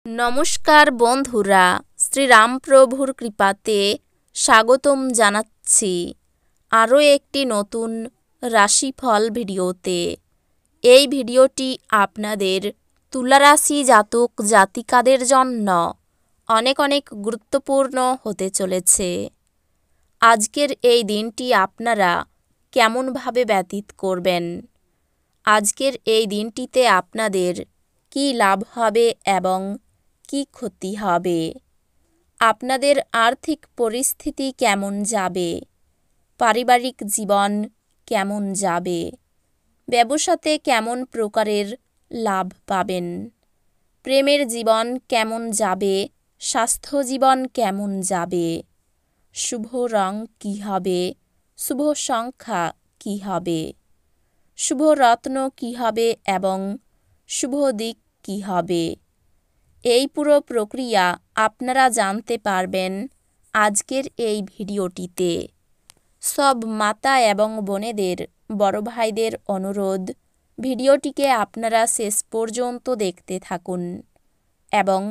নমস্কার বন্ধুরা, শ্রীরামপ্রভুর কৃপাতে স্বাগতম জানাচ্ছি আরও একটি নতুন রাশিফল ভিডিওতে। এই ভিডিওটি আপনাদের তুলা রাশি জাতক জাতিকাদের জন্য অনেক অনেক গুরুত্বপূর্ণ হতে চলেছে। আজকের এই দিনটি আপনারা কেমনভাবে ব্যতীত করবেন, আজকের এই দিনটিতে আপনাদের কী লাভ হবে এবং কী ক্ষতি হবে, আপনাদের আর্থিক পরিস্থিতি কেমন যাবে, পারিবারিক জীবন কেমন যাবে, ব্যবসাতে কেমন প্রকারের লাভ পাবেন, প্রেমের জীবন কেমন যাবে, স্বাস্থ্য জীবন কেমন যাবে, শুভ রং কী হবে, শুভ সংখ্যা কী হবে, শুভ রত্ন কী হবে এবং শুভ দিক কী হবে, এই পুরো প্রক্রিয়া আপনারা জানতে পারবেন আজকের এই ভিডিওটিতে। সব মাতা এবং বোনেদের, বড় ভাইদের অনুরোধ, ভিডিওটিকে আপনারা শেষ পর্যন্ত দেখতে থাকুন এবং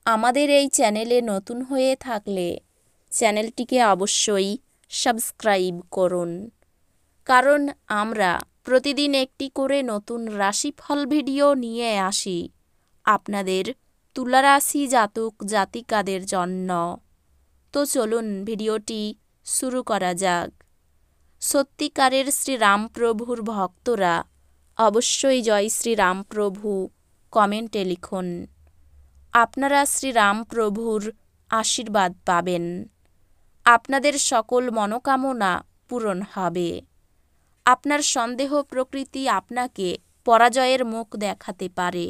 আমাদের এই চ্যানেলে নতুন হয়ে থাকলে চ্যানেলটিকে অবশ্যই সাবস্ক্রাইব করুন, কারণ আমরা প্রতিদিন একটি করে নতুন রাশিফল ভিডিও নিয়ে আসি আপনাদের তুলা রাশি জাতক জাতিকাদের জন্য। তো চলুন ভিডিওটি শুরু করা যাক। সত্যিকারের শ্রীরামপ্রভুর ভক্তরা অবশ্যই জয় শ্রীরামপ্রভু কমেন্টে লিখুন। আপনারা শ্রীরামপ্রভুর আশীর্বাদ পাবেন, আপনাদের সকল মনোকামনা পূরণ হবে। আপনার সন্দেহ প্রকৃতি আপনাকে পরাজয়ের মুখ দেখাতে পারে।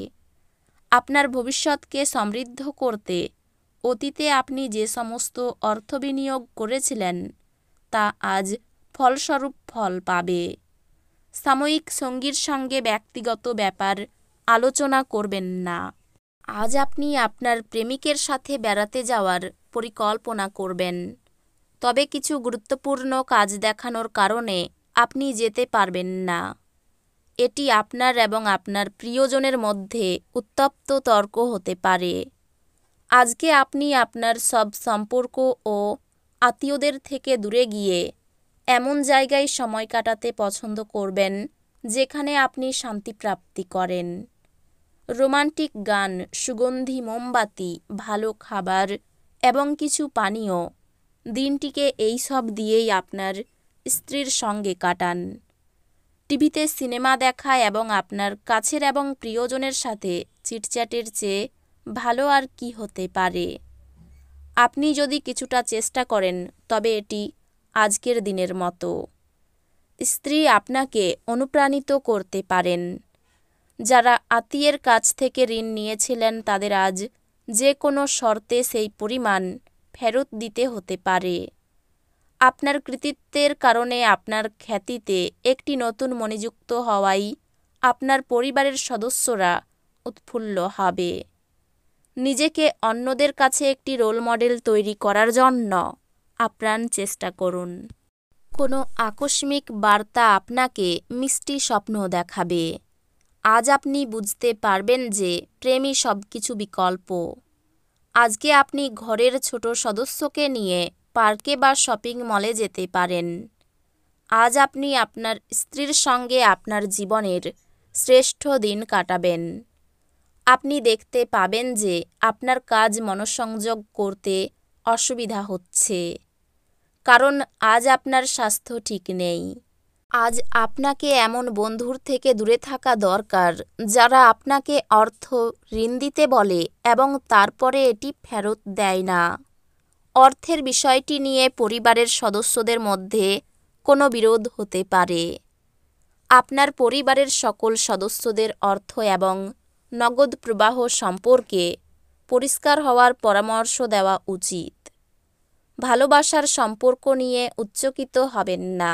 আপনার ভবিষ্যৎকে সমৃদ্ধ করতে অতীতে আপনি যে সমস্ত অর্থ বিনিয়োগ করেছিলেন তা আজ ফলস্বরূপ ফল পাবে। সাময়িক সঙ্গীর সঙ্গে ব্যক্তিগত ব্যাপার আলোচনা করবেন না। আজ আপনি আপনার প্রেমিকের সাথে বেড়াতে যাওয়ার পরিকল্পনা করবেন, তবে কিছু গুরুত্বপূর্ণ কাজ দেখানোর কারণে আপনি যেতে পারবেন না। এটি আপনার এবং আপনার প্রিয়জনের মধ্যে উত্তপ্ত তর্ক হতে পারে। আজকে আপনি আপনার সব সম্পর্ক ও আত্মীয়দের থেকে দূরে গিয়ে এমন জায়গায় সময় কাটাতে পছন্দ করবেন যেখানে আপনি শান্তি প্রাপ্তি করেন। রোমান্টিক গান, সুগন্ধি মোমবাতি, ভালো খাবার এবং কিছু পানীয়, দিনটিকে এই সব দিয়েই আপনার স্ত্রীর সঙ্গে কাটান। টিভিতে সিনেমা দেখা এবং আপনার কাছের এবং প্রিয়জনের সাথে চিটচ্যাটের চেয়ে ভালো আর কি হতে পারে। আপনি যদি কিছুটা চেষ্টা করেন তবে এটি আজকের দিনের মতো। স্ত্রী আপনাকে অনুপ্রাণিত করতে পারেন। যারা আত্মীয়ের কাছ থেকে ঋণ নিয়েছিলেন তাদের আজ যে কোনো শর্তে সেই পরিমাণ ফেরত দিতে হতে পারে। আপনার কৃতিত্বের কারণে আপনার খ্যাতিতে একটি নতুন মণিযুক্ত হওয়ায় আপনার পরিবারের সদস্যরা উৎফুল্ল হবে। নিজেকে অন্যদের কাছে একটি রোল মডেল তৈরি করার জন্য আপ্রাণ চেষ্টা করুন। কোনো আকস্মিক বার্তা আপনাকে মিষ্টি স্বপ্ন দেখাবে। আজ আপনি বুঝতে পারবেন যে প্রেমই সবকিছু বিকল্প। আজকে আপনি ঘরের ছোট সদস্যকে নিয়ে পার্কে বা শপিং মলে যেতে পারেন। আজ আপনি আপনার স্ত্রীর সঙ্গে আপনার জীবনের শ্রেষ্ঠ দিন কাটাবেন। আপনি দেখতে পাবেন যে আপনার কাজ মনোসংযোগ করতে অসুবিধা হচ্ছে, কারণ আজ আপনার স্বাস্থ্য ঠিক নেই। আজ আপনাকে এমন বন্ধুর থেকে দূরে থাকা দরকার যারা আপনাকে অর্থ ঋণ দিতে বলে এবং তারপরে এটি ফেরত দেয় না। অর্থের বিষয়টি নিয়ে পরিবারের সদস্যদের মধ্যে কোনো বিরোধ হতে পারে। আপনার পরিবারের সকল সদস্যদের অর্থ এবং নগদ প্রবাহ সম্পর্কে পরিষ্কার হওয়ার পরামর্শ দেওয়া উচিত। ভালোবাসার সম্পর্ক নিয়ে উচ্চকিত হবেন না।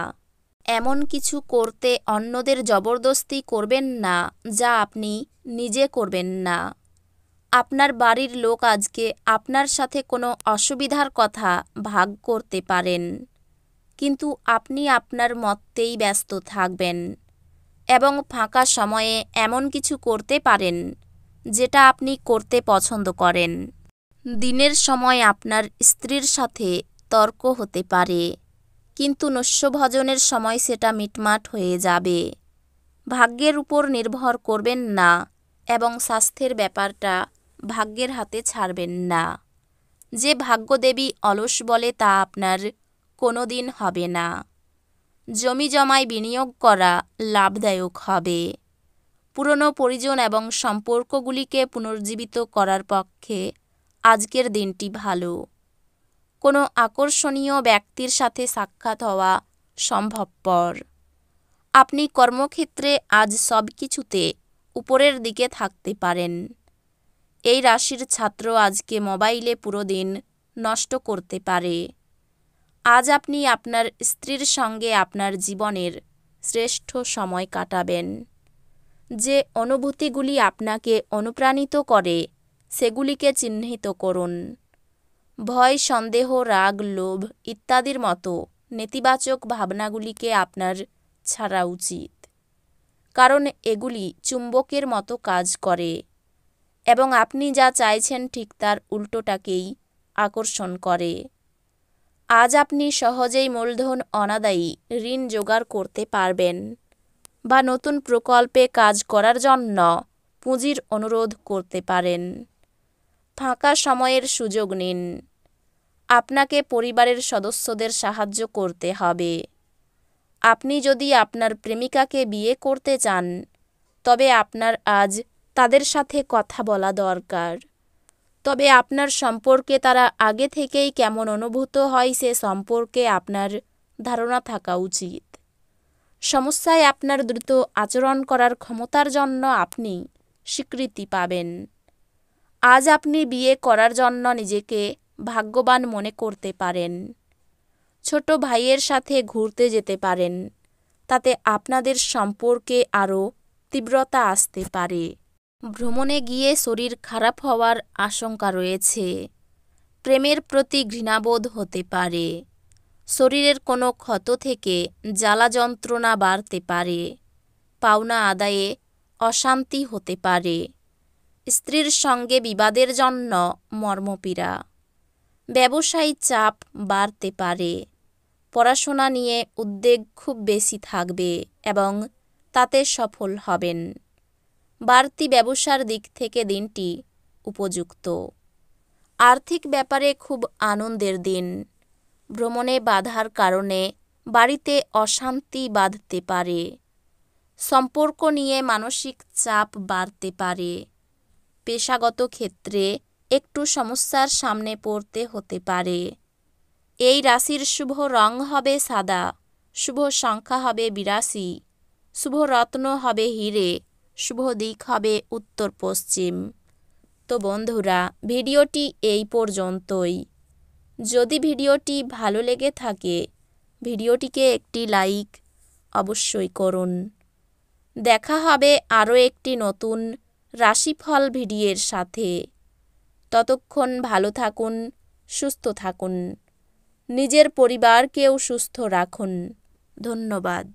এমন কিছু করতে অন্যদের জবরদস্তি করবেন না যা আপনি নিজে করবেন না। আপনার বাড়ির লোক আজকে আপনার সাথে কোনো অসুবিধার কথা ভাগ করতে পারেন, কিন্তু আপনি আপনার মতেই ব্যস্ত থাকবেন এবং ফাঁকা সময়ে এমন কিছু করতে পারেন যেটা আপনি করতে পছন্দ করেন। দিনের সময় আপনার স্ত্রীর সাথে তর্ক হতে পারে, কিন্তু নৈশভোজনের সময় সেটা মিটমাট হয়ে যাবে। ভাগ্যের উপর নির্ভর করবেন না এবং স্বাস্থ্যের ব্যাপারটা ভাগ্যের হাতে ছাড়বেন না। যে ভাগ্যদেবী অলস বলে তা আপনার কোনো দিন হবে না। জমি জমায় বিনিয়োগ করা লাভদায়ক হবে। পুরনো পরিজন এবং সম্পর্কগুলিকে পুনর্জীবিত করার পক্ষে আজকের দিনটি ভালো। কোনো আকর্ষণীয় ব্যক্তির সাথে সাক্ষাৎ হওয়া সম্ভবপর। আপনি কর্মক্ষেত্রে আজ সব কিছুতে উপরের দিকে থাকতে পারেন। এই রাশির ছাত্র আজকে মোবাইলে পুরো দিন নষ্ট করতে পারে। আজ আপনি আপনার স্ত্রীর সঙ্গে আপনার জীবনের শ্রেষ্ঠ সময় কাটাবেন। যে অনুভূতিগুলি আপনাকে অনুপ্রাণিত করে সেগুলিকে চিহ্নিত করুন। ভয়, সন্দেহ, রাগ, লোভ ইত্যাদির মতো নেতিবাচক ভাবনাগুলিকে আপনার ছাড়া উচিত, কারণ এগুলি চুম্বকের মতো কাজ করে এবং আপনি যা চাইছেন ঠিক তার উল্টোটাকেই আকর্ষণ করে। আজ আপনি সহজেই মূলধন অনাদায়ী ঋণ জোগাড় করতে পারবেন বা নতুন প্রকল্পে কাজ করার জন্য পুঁজির অনুরোধ করতে পারেন। ফাঁকা সময়ের সুযোগ নিন। আপনাকে পরিবারের সদস্যদের সাহায্য করতে হবে। আপনি যদি আপনার প্রেমিকাকে বিয়ে করতে চান, তবে আপনার আজ তাদের সাথে কথা বলা দরকার। তবে আপনার সম্পর্কে তারা আগে থেকেই কেমন অনুভূত হয় সে সম্পর্কে আপনার ধারণা থাকা উচিত। সমস্যায় আপনার দ্রুত আচরণ করার ক্ষমতার জন্য আপনি স্বীকৃতি পাবেন। আজ আপনি বিয়ে করার জন্য নিজেকে ভাগ্যবান মনে করতে পারেন। ছোট ভাইয়ের সাথে ঘুরতে যেতে পারেন, তাতে আপনাদের সম্পর্কে আরও তীব্রতা আসতে পারে। ভ্রমণে গিয়ে শরীর খারাপ হওয়ার আশঙ্কা রয়েছে। প্রেমের প্রতি ঘৃণাবোধ হতে পারে। শরীরের কোনো ক্ষত থেকে জ্বালা যন্ত্রণা বাড়তে পারে। পাওনা আদায়ে অশান্তি হতে পারে। স্ত্রীর সঙ্গে বিবাদের জন্য মর্মপীড়া। ব্যবসায়ী চাপ বাড়তে পারে। পড়াশোনা নিয়ে উদ্বেগ খুব বেশি থাকবে এবং তাতে সফল হবেন। বাড়তি ব্যবসার দিক থেকে দিনটি উপযুক্ত। আর্থিক ব্যাপারে খুব আনন্দের দিন। ভ্রমণে বাধার কারণে বাড়িতে অশান্তি বাধতে পারে। সম্পর্ক নিয়ে মানসিক চাপ বাড়তে পারে। পেশাগত ক্ষেত্রে একটু সমস্যার সামনে পড়তে হতে পারে। এই রাশির শুভ রং হবে সাদা, শুভ সংখ্যা হবে 82, শুভ রত্ন হবে হিরে, শুভ দিক হবে উত্তর পশ্চিম। তো বন্ধুরা, ভিডিওটি এই পর্যন্তই। যদি ভিডিওটি ভালো লেগে থাকে ভিডিওটিকে একটি লাইক অবশ্যই করুন। দেখা হবে আরও একটি নতুন রাশিফল ভিডিওর সাথে। ততক্ষণ ভালো থাকুন, সুস্থ থাকুন, নিজের পরিবারকেও সুস্থ রাখুন। ধন্যবাদ।